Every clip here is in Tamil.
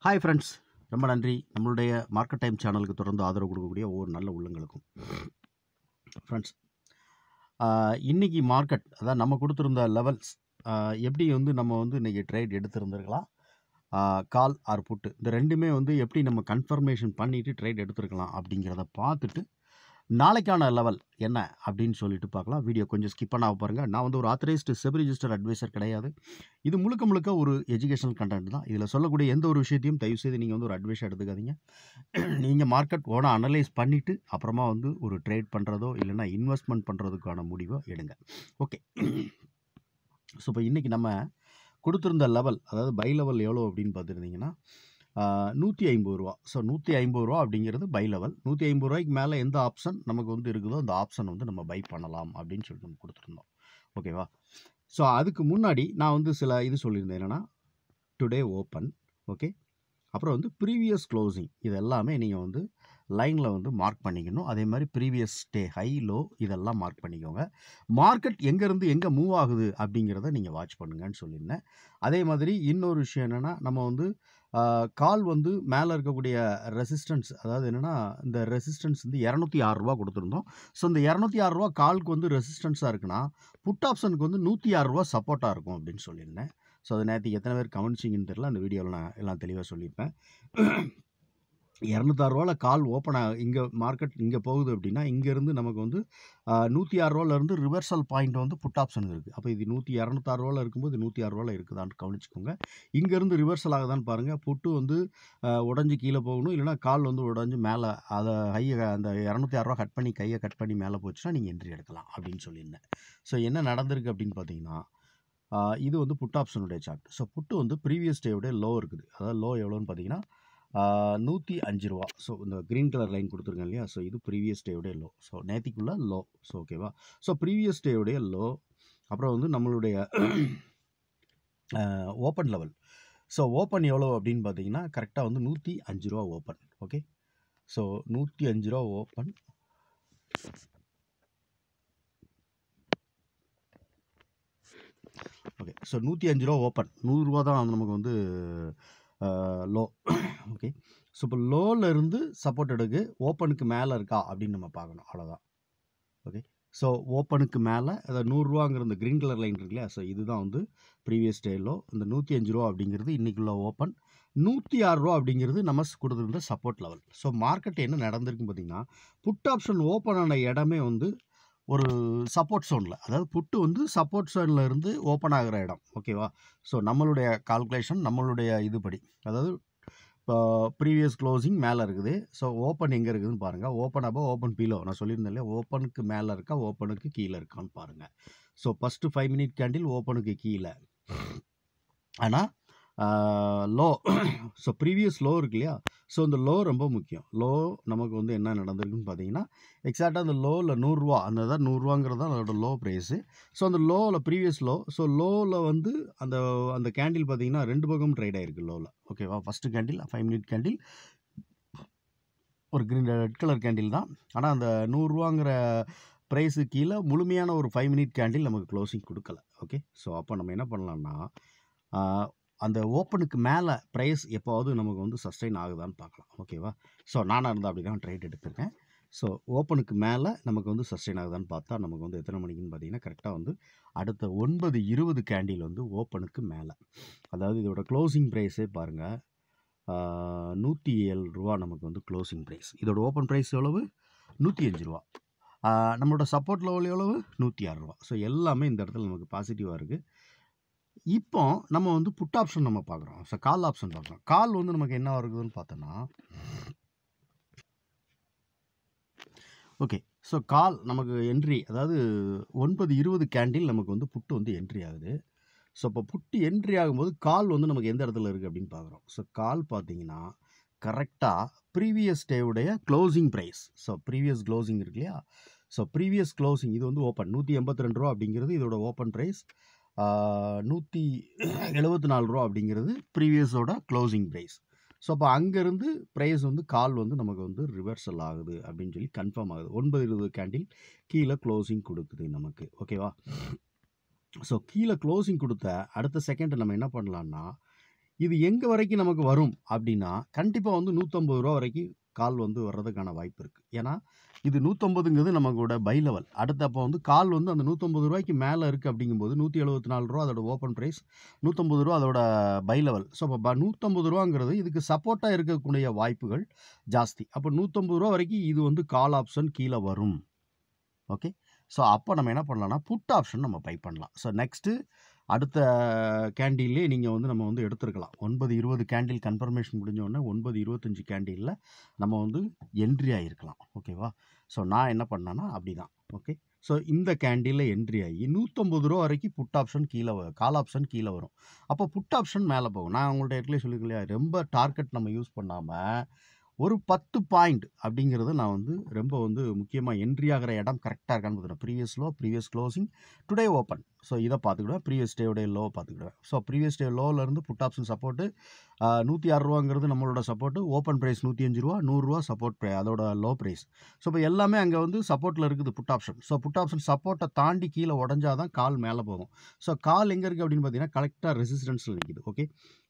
ஹாய் ஃப்ரெண்ட்ஸ், ரொம்ப நன்றி. நம்மளுடைய மார்க்கெட் டைம் சேனலுக்கு தொடர்ந்து ஆதரவு கொடுக்கக்கூடிய ஒவ்வொரு நல்ல உள்ளங்களுக்கும். ஃப்ரெண்ட்ஸ், இன்னைக்கு மார்க்கெட் அதான் நம்ம கொடுத்துருந்த லெவல்ஸ் எப்படி நம்ம இன்றைக்கி ட்ரேட் எடுத்திருந்துருக்கலாம். கால் ஆர் புட்டு இந்த ரெண்டுமே எப்படி நம்ம கன்ஃபர்மேஷன் பண்ணிவிட்டு ட்ரேட் எடுத்துருக்கலாம் அப்படிங்கிறத பார்த்துட்டு நாளைக்கான லெவல் என்ன அப்படின்னு சொல்லிட்டு பார்க்கலாம். வீடியோ கொஞ்சம் ஸ்கிப் பண்ணாம பாருங்கள். நான் ஒரு ஆத்தரைஸ்டு செபி ரிஜிஸ்டர்ட் அட்வைசர் கிடையாது. இது முழுக்க முழுக்க ஒரு எஜுகேஷனல் கண்டென்ட் தான். இதில் சொல்லக்கூடிய எந்த ஒரு விஷயத்தையும் தயவுசெய்து நீங்கள் ஒரு அட்வைஸாக எடுத்துக்காதீங்க. நீங்கள் மார்க்கெட் ஓனாக அனலைஸ் பண்ணிவிட்டு அப்புறமா ஒரு ட்ரேட் பண்ணுறதோ இல்லைன்னா இன்வெஸ்ட்மெண்ட் பண்ணுறதுக்கான முடிவோ எடுங்க. ஓகே, ஸோ இப்போ இன்றைக்கி நம்ம கொடுத்துருந்த லெவல், அதாவது பை லெவல் எவ்வளோ அப்படின்னு பார்த்துருந்தீங்கன்னா 150 ரூபா. ஸோ 150 ரூபா அப்படிங்கிறது பை லெவல். 150 ரூபாய்க்கு மேலே எந்த ஆப்ஷன் நமக்கு இருக்குதோ அந்த ஆப்ஷன் நம்ம பை பண்ணலாம் அப்படின்னு சொல்லிட்டு நம்ம கொடுத்துருந்தோம். ஓகேவா? ஸோ அதுக்கு முன்னாடி நான் சில இது சொல்லியிருந்தேன். என்னென்னா டுடே ஓப்பன், ஓகே, அப்புறம் ப்ரீவியஸ் க்ளோசிங், இது எல்லாமே நீங்கள் லைனில் மார்க் பண்ணிக்கணும். அதே மாதிரி ப்ரீவியஸ் டே ஹை லோ இதெல்லாம் மார்க் பண்ணிக்கோங்க. மார்க்கெட் எங்கேருந்து எங்கே மூவ் ஆகுது அப்படிங்கிறத நீங்கள் வாட்ச் பண்ணுங்கன்னு சொல்லியிருந்தேன். அதே மாதிரி இன்னொரு விஷயம் என்னென்னா நம்ம கால் மேலே இருக்கக்கூடிய ரெசிஸ்டன்ஸ், அதாவது என்னென்னா இந்த ரெசிஸ்டன்ஸ் 206 ரூபா கொடுத்துருந்தோம். ஸோ இந்த 206 ரூபா காலுக்கு ரெசிஸ்டன்ஸாக இருக்குன்னா புட் ஆப்ஷனுக்கு 106 ரூபா சப்போர்ட்டாக இருக்கும் அப்படின்னு சொல்லியிருந்தேன். ஸோ அது நேற்றுக்கு எத்தனை பேர் கவனிச்சிங்கன்னு தெரியல. அந்த வீடியோவில் நான் எல்லாம் தெளிவாக சொல்லியிருப்பேன். 206 ரூபாவில் கால் ஓப்பன் இங்கே மார்க்கெட் இங்கே போகுது அப்படின்னா இங்கேருந்து நமக்கு 106 ரூபாலேருந்து ரிவர்சல் பாயிண்ட் புட் ஆப்ஷன் இருக்குது. அப்போ இது 206 ரூபாவில் இருக்கும்போது 106 ரூபாவில் இருக்குதான்னு கவனிச்சுக்கோங்க. இங்கேருந்து ரிவர்சல் ஆகுதான்னு பாருங்கள். புட்டு உடஞ்சி கீழே போகணும், இல்லைனா கால் உடஞ்சி மேலே அதை அந்த 206 ரூபா கட் பண்ணி கையை கட் பண்ணி மேலே போச்சுன்னா நீங்கள் என்ட்ரி எடுக்கலாம் அப்படின்னு சொல்லியிருந்தேன். ஸோ என்ன நடந்திருக்கு அப்படின்னு பார்த்தீங்கன்னா இது புட் ஆப்ஷனுடைய சார்ட். ஸோ புட்டு ப்ரீவியஸ் டேவுடைய லோ இருக்குது. அதாவது லோ எவ்வளோன்னு பார்த்தீங்கன்னா 105 ரூபா. ஸோ இந்த க்ரீன் கலர் லைன் கொடுத்துருக்கேன் இல்லையா? ஸோ இது ப்ரீவியஸ் டேவுடைய லோ. ஸோ நேத்திக்குள்ள லோ. ஸோ ஓகேவா? ஸோ ப்ரீவியஸ் டேவுடைய லோ, அப்புறம் நம்மளுடைய ஓப்பன் லெவல். ஸோ ஓப்பன் எவ்வளோ அப்படின்னு பார்த்தீங்கன்னா கரெக்டாக 105 ரூபா ஓப்பன். ஓகே, ஸோ 105 ரூபா ஓப்பன். ஓகே, ஸோ 105 ரூபா ஓப்பன். 100 ரூபா தான் நமக்கு லோ. ஓகே, ஸோ இப்போ லோலேருந்து சப்போர்ட் எடுக்கு ஓப்பனுக்கு மேலே இருக்கா அப்படின்னு நம்ம பார்க்கணும். அவ்வளோதான். ஓகே, ஸோ ஓப்பனுக்கு மேலே அதாவது 100 ரூபாங்கிற இந்த க்ரீன் கலர் லைன் இருக்கு இல்லையா? ஸோ இதுதான் ப்ரீவியஸ் டே லோ. இந்த 105 ரூபா அப்படிங்கிறது இன்றைக்குள்ள ஓப்பன். 106 ரூபா அப்படிங்கிறது நம்ம கொடுத்துருந்த சப்போர்ட் லெவல். ஸோ மார்க்கெட் என்ன நடந்திருக்குன்னு பார்த்தீங்கன்னா புட் ஆப்ஷன் ஓப்பன் ஆன இடமே ஒரு சப்போர்ட் ஸோனில், அதாவது புட்டு சப்போர்ட் ஸோனில் இருந்து ஓப்பன் ஆகிற இடம். ஓகேவா? ஸோ நம்மளுடைய கால்குலேஷன் நம்மளுடைய இதுபடி, அதாவது இப்போ ப்ரீவியஸ் க்ளோசிங் மேலே இருக்குது. ஸோ ஓப்பன் எங்கே இருக்குதுன்னு பாருங்கள். ஓப்பன் அப்போ ஓப்பன் பீலோ நான் சொல்லியிருந்தேன் இல்லையா? ஓப்பனுக்கு மேலே இருக்கா ஓப்பனுக்கு கீழே இருக்கான்னு பாருங்கள். ஸோ ஃபஸ்ட்டு 5 மினிட் கேண்டில் ஓப்பனுக்கு கீழே, ஆனால் லோ, ஸோ ப்ரீவியஸ் லோ இருக்கு இல்லையா? ஸோ இந்த லோ ரொம்ப முக்கியம். லோ நமக்கு என்ன நடந்திருக்குன்னு பார்த்தீங்கன்னா எக்ஸாக்டாக அந்த லோவில் 100 ரூபா, அந்த தான் 100 ரூபாங்கிறது தான் அதோட லோ ப்ரைஸு. ஸோ அந்த லோவில் ப்ரீவியஸ் லோ, ஸோ லோவில் அந்த அந்த கேண்டில் பார்த்தீங்கன்னா 2 பக்கம் ட்ரேட் ஆகிருக்கு லோவில். ஓகேவா? ஃபஸ்ட்டு கேண்டில் 5 மினிட் கேண்டில் ஒரு க்ரீன் ரெட் கலர் கேண்டில் தான், ஆனால் அந்த 100 ரூபாங்கிற ப்ரைஸு கீழே முழுமையான ஒரு 5 மினிட் கேண்டில் நமக்கு க்ளோசிங் கொடுக்கல. ஓகே, ஸோ அப்போ நம்ம என்ன பண்ணலாம்னா அந்த ஓப்பனுக்கு மேலே ப்ரைஸ் எப்போவாவது நமக்கு சஸ்டெயின் ஆகுதான்னு பார்க்கலாம். ஓகேவா? ஸோ நானாக இருந்தால் அப்படி தான் ட்ரேட் எடுத்திருக்கேன். ஸோ ஓப்பனுக்கு மேலே நமக்கு சஸ்டெயின் ஆகுதான்னு பார்த்தா நமக்கு எத்தனை மணிக்குன்னு பார்த்தீங்கன்னா கரெக்டாக அடுத்த 9:20 கேண்டில் ஓப்பனுக்கு மேலே, அதாவது இதோட க்ளோசிங் ப்ரைஸே பாருங்கள் 107 ரூபா நமக்கு க்ளோசிங் ப்ரைஸ். இதோட ஓப்பன் ப்ரைஸ் எவ்வளவு? 105 ரூபா. நம்மளோட சப்போர்ட் லெவல் எவ்வளவு? 106 ரூபா. ஸோ எல்லாமே இந்த இடத்துல நமக்கு பாசிட்டிவாக இருக்குது. இப்போ நம்ம புட் ஆப்ஷன் நம்ம பார்க்குறோம். ஸோ கால் ஆப்ஷன் பார்க்குறோம். கால் நமக்கு என்ன இருக்குதுன்னு பார்த்தோன்னா ஓகே, ஸோ கால் நமக்கு என்ட்ரி, அதாவது 9:20 கேண்டில் நமக்கு புட்டு என்ட்ரி ஆகுது. ஸோ இப்போ புட்டு என்ட்ரி ஆகும்போது கால் நமக்கு எந்த இடத்துல இருக்குது அப்படின்னு பார்க்குறோம். ஸோ கால் பார்த்தீங்கன்னா கரெக்டாக ப்ரீவியஸ் டேவுடைய closing price. So previous closing இருக்கு இல்லையா? ஸோ ப்ரீவியஸ் க்ளோசிங் இது ஓப்பன் 182 ரூபா அப்படிங்கிறது இதோட ஓப்பன் ப்ரைஸ். 174 ரூபா அப்படிங்கிறது ப்ரீவியஸோட க்ளோசிங் ப்ரைஸ். ஸோ அப்போ அங்கேருந்து ப்ரைஸ் கால் நமக்கு ரிவர்சல் ஆகுது அப்படின்னு சொல்லி கன்ஃபார்ம் ஆகுது. 9:20 கேண்டில் கீழே க்ளோசிங் கொடுக்குது நமக்கு. ஓகேவா? ஸோ கீழே க்ளோசிங் கொடுத்த அடுத்த செகண்ட் நம்ம என்ன பண்ணலான்னா இது எங்கே வரைக்கும் நமக்கு வரும் அப்படின்னா கண்டிப்பாக வந்து 150 ரூபா வரைக்கும் கால் வந்து வர்றதுக்கான வாய்ப்பு இருக்குது. ஏன்னா இது 150ங்கிறது நமக்கோட பை லெவல். அடுத்து அப்போ வந்து கால் வந்து அந்த 150 ரூபாய்க்கு மேலே இருக்குது அப்படிங்கும்போது 174 ரூபா அதோட ஓப்பன் ப்ரைஸ், 150 ரூபா அதோட பை லெவல். ஸோ அப்போ 150 ரூபாங்கிறது இதுக்கு சப்போர்ட்டாக இருக்கக்கூடிய வாய்ப்புகள் ஜாஸ்தி. அப்போ 150 ரூபா வரைக்கும் இது வந்து கால் ஆப்ஷன் கீழே வரும். ஓகே. ஸோ அப்போ நம்ம என்ன பண்ணலாம்னா புட் ஆப்ஷன் நம்ம பை பண்ணலாம். ஸோ நெக்ஸ்ட்டு அடுத்த கேண்டில்லே நீங்கள் வந்து நம்ம வந்து எடுத்துருக்கலாம். 9:20 கேண்டில் கன்ஃபர்மேஷன் முடிஞ்சோடனே 9:25 கேண்டிலில் நம்ம வந்து என்ட்ரி ஆகிருக்கலாம். ஓகேவா? ஸோ நான் என்ன பண்ணேன்னா அப்படி தான். ஓகே. ஸோ இந்த கேண்டிலில் என்ட்ரி ஆகி 150 ரூபா வரைக்கும் புட் ஆப்ஷன் கீழே கால் ஆப்ஷன் கீழே வரும். அப்போ புட் ஆப்ஷன் மேலே போகும். நான் உங்கள்கிட்ட ஏற்கனவே சொல்லியிருக்கேன் இல்லையா, ரொம்ப டார்கெட் நம்ம யூஸ் பண்ணாமல் ஒரு 10 பாயிண்ட் அப்படிங்கிறது நான் வந்து ரொம்ப வந்து முக்கியமாக என்ட்ரி ஆகிற இடம் கரெக்டாக இருக்கான்னு பார்த்துக்கிறேன். Previous low, previous closing, today open. So இதை பார்த்துக்கிடுவேன். ப்ரீவியஸ் டேவுடைய லோ பார்த்துக்கிடுவேன். ஸோ ப்ரீவியஸ் டே லோவிலேருந்து புட் ஆப்ஷன் சப்போர்ட்டு 106 ரூபாங்கிறது நம்மளோட சப்போர்ட்டு. ஓப்பன் ப்ரைஸ் 105 ரூபா, 100 ரூபா சப்போர்ட் அதோட லோ ப்ரைஸ். ஸோ இப்போ எல்லாமே அங்கே வந்து சப்போர்ட்டில் இருக்குது put option. So put option சப்போர்ட்டை தாண்டி கீழே உடஞ்சாதான் கால் மேலே போகும். ஸோ கால் எங்கே இருக்குது அப்படின்னு பார்த்தீங்கன்னா கரெக்டாக ரெசிஸ்டன்ஸில் நிற்கிது. ஓகே.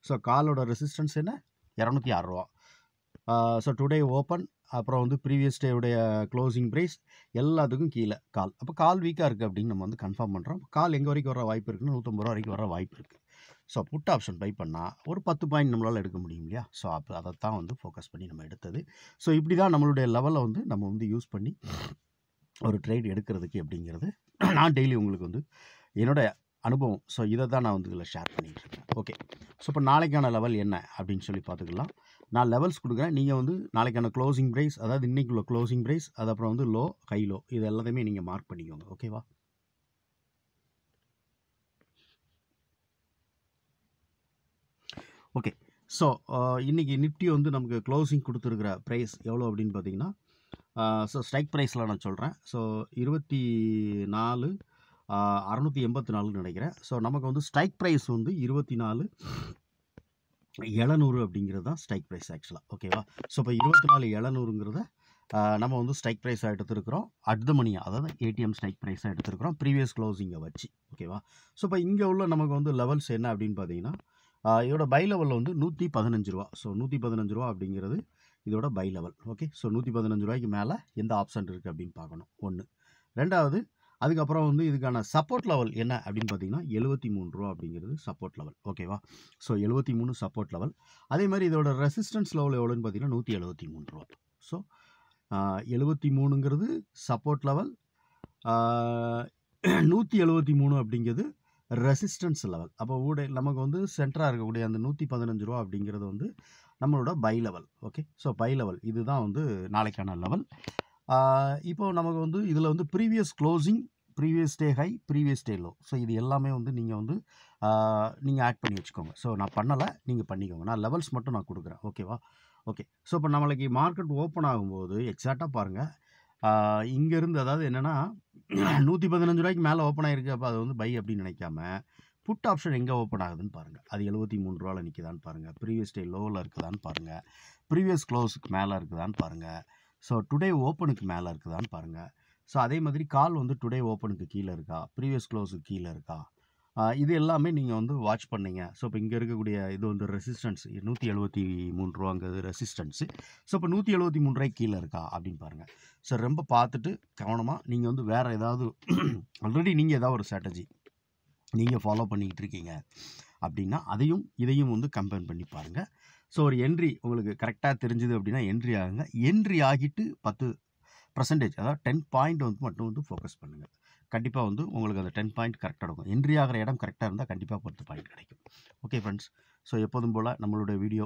ஸோ காலோட ரெசிஸ்டன்ஸ் என்ன? 206 ரூபா. ஸோ டுடே ஓப்பன், அப்புறம் வந்து ப்ரீவியஸ் டேவுடைய க்ளோசிங் ப்ரைஸ் எல்லாத்துக்கும் கீழே கால். அப்போ கால் வீக்காக இருக்குது அப்படின்னு நம்ம வந்து கன்ஃபார்ம் பண்ணுறோம். கால் எங்கே வரைக்கும் வர வாய்ப்பு இருக்குன்னா 150 ரூபா வரைக்கும் வர வாய்ப்பு இருக்குது. ஸோ புட் ஆப்ஷன் பை பண்ணால் ஒரு 10 பாயிண்ட் நம்மளால் எடுக்க முடியும் இல்லையா? ஸோ அப்போ அதை தான் வந்து ஃபோக்கஸ் பண்ணி நம்ம எடுத்தது. ஸோ இப்படி தான் நம்மளுடைய லெவலை வந்து நம்ம வந்து யூஸ் பண்ணி ஒரு ட்ரேட் எடுக்கிறதுக்கு அப்படிங்கிறது நான் டெய்லி உங்களுக்கு வந்து என்னோடய அனுபவம். ஸோ இதை தான் நான் வந்து இதில் ஷேர் பண்ணிகிட்ருக்கேன். ஓகே. ஸோ இப்போ நாளைக்கான லெவல் என்ன அப்படின்னு சொல்லி பார்த்துக்கலாம். நான் லெவல்ஸ் கொடுக்குறேன். நீங்கள் வந்து நாளைக்கான க்ளோசிங் ப்ரைஸ், அதாவது இன்றைக்குள்ள க்ளோசிங் ப்ரைஸ், அது அப்புறம் வந்து லோ, ஹை லோ, இது எல்லாத்தையுமே நீங்கள் மார்க் பண்ணிக்கோங்க. ஓகேவா? ஓகே. ஸோ இன்றைக்கி நிஃப்டி வந்து நமக்கு க்ளோசிங் கொடுத்துருக்கிற ப்ரைஸ் எவ்வளோ அப்படின்னு பார்த்தீங்கன்னா, ஸோ ஸ்ட்ரைக் ப்ரைஸில் நான் சொல்கிறேன். ஸோ 24,684 நினைக்கிறேன். ஸோ நமக்கு வந்து ஸ்ட்ரைக் ப்ரைஸ் வந்து 24,700 அப்படிங்கிறது தான் ஸ்ட்ரைக் ப்ரைஸ் ஆக்சுவலாக. ஓகேவா? ஸோ இப்போ 24,700ங்கிறத நம்ம வந்து ஸ்ட்ரைக் ப்ரைஸாக எடுத்துருக்கிறோம். அட் த மணியாக, அதாவது ஏடிஎம் ஸ்ட்ரைக் ப்ரைஸாக எடுத்துருக்கிறோம் ப்ரீவியஸ் க்ளோசிங்கை வச்சு. ஓகேவா? ஸோ இப்போ இங்கே உள்ள நமக்கு வந்து லெவல்ஸ் என்ன அப்படின்னு பார்த்தீங்கன்னா, இதோட பை லெவலில் வந்து 115 ரூபா. ஸோ 115 ரூபா அப்படிங்கிறது இதோட பை லெவல். ஓகே. ஸோ 115 ரூபாய்க்கு மேலே எந்த ஆப்ஷன் இருக்குது அப்படின்னு பார்க்கணும். ஒன்று. ரெண்டாவது, அதுக்கப்புறம் வந்து இதுக்கான சப்போர்ட் லெவல் என்ன அப்படின்னு பார்த்தீங்கன்னா 73 ரூபா அப்படிங்கிறது சப்போர்ட் லெவல். ஓகேவா? So 73 support level. அதே மாதிரி இதோட ரெசிஸ்டன்ஸ் லெவல் எவ்வளோன்னு பார்த்தீங்கன்னா 173 ரூபா. ஸோ 73ங்கிறது சப்போர்ட் லெவல், 173 அப்படிங்கிறது ரெசிஸ்டன்ஸ் லெவல். அப்போ நமக்கு வந்து சென்டராக இருக்கக்கூடிய அந்த 115 ரூபா அப்படிங்கிறது வந்து நம்மளோட buy level. Okay. So buy level இதுதான் வந்து நாளைக்கான லெவல். இப்போ நமக்கு வந்து இதில் வந்து previous closing, previous day high, previous day low. So இது எல்லாமே வந்து நீங்கள் வந்து நீங்கள் ஆட் பண்ணி வச்சுக்கோங்க. ஸோ நான் பண்ணலை, நீங்கள் பண்ணிக்கோங்க. நான் லெவல்ஸ் மட்டும் நான் கொடுக்குறேன். ஓகேவா? ஓகே. ஸோ இப்போ நம்மளுக்கு மார்க்கெட் ஓப்பன் ஆகும்போது எக்ஸாக்டாக பாருங்கள், இங்கேருந்து அதாவது என்னென்னா 115 ரூபாய்க்கு மேலே ஓப்பன் ஆகிருக்கு. அப்போ அது வந்து பை அப்படின்னு நினைக்காம புட் ஆப்ஷன் எங்கே ஓப்பன் ஆகுதுன்னு பாருங்கள். அது 73 ரூபாவில் நிற்குதான்னு பாருங்கள். ப்ரீவியஸ் டே லோவில் இருக்குதான்னு பாருங்கள். ப்ரீவியஸ் க்ளோஸுக்கு மேலே இருக்குதான்னு பாருங்கள். ஸோ டுடே ஓப்பனுக்கு மேலே இருக்குதான்னு பாருங்கள். ஸோ அதே மாதிரி கால் வந்து டுடே ஓப்பனுக்கு கீழே இருக்கா, ப்ரீவியஸ் க்ளோஸுக்கு கீழே இருக்கா, இது எல்லாமே நீங்கள் வந்து வாட்ச் பண்ணிங்க. ஸோ இப்போ இங்கே இருக்கக்கூடிய இது வந்து ரெசிஸ்டன்ஸ் 173 ரூபாங்கிறது ரெசிஸ்டன்ஸு. ஸோ இப்போ 173 ரூபாய்க்கு கீழே இருக்கா அப்படின்னு பாருங்கள். ஸோ ரொம்ப பார்த்துட்டு கவனமாக நீங்கள் வந்து வேறு ஏதாவது ஆல்ரெடி நீங்கள் ஏதாவது ஒரு ஸ்ட்ராட்டஜி நீங்கள் ஃபாலோ பண்ணிக்கிட்டு இருக்கீங்க அப்படின்னா அதையும் இதையும் வந்து கம்பேர் பண்ணி பாருங்கள். ஸோ ஒரு என்ட்ரி உங்களுக்கு கரெக்டாக தெரிஞ்சுது அப்படின்னா என்ட்ரி ஆகுங்க. என்ட்ரி ஆகிட்டு 10% அதாவது 10 பாயிண்ட் வந்து மட்டும் வந்து ஃபோக்கஸ் பண்ணுங்கள். கண்டிப்பாக வந்து உங்களுக்கு அந்த 10 பாயிண்ட் கரெக்டாக இருக்கும். என்ட்ரி ஆகிற இடம் கரெக்டாக இருந்தால் கண்டிப்பாக 10 பாயிண்ட் கிடைக்கும். Okay friends. ஸோ எப்போதும் போல் நம்மளுடைய வீடியோ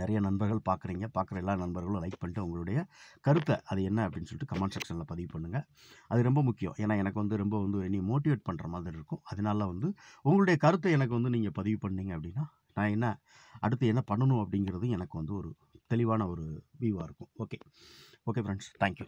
நிறைய நண்பர்கள் பார்க்குறீங்க. பார்க்குற எல்லா நண்பர்களும் லைக் பண்ணிட்டு உங்களுடைய கருத்தை அது என்ன அப்படின்னு சொல்லிட்டு கமெண்ட் செக்ஷனில் பதிவு பண்ணுங்கள். அது ரொம்ப முக்கியம். ஏன்னா எனக்கு வந்து ரொம்ப வந்து என்னை மோட்டிவேட் பண்ணுற மாதிரி இருக்கும். அதனால வந்து உங்களுடைய கருத்தை எனக்கு வந்து நீங்கள் பதிவு பண்ணீங்க அப்படின்னா நான் என்ன அடுத்து என்ன பண்ணணும் அப்படிங்கிறது எனக்கு வந்து ஒரு தெளிவான ஒரு வியூவாக இருக்கும். ஓகே. Okay friends. தேங்க்யூ.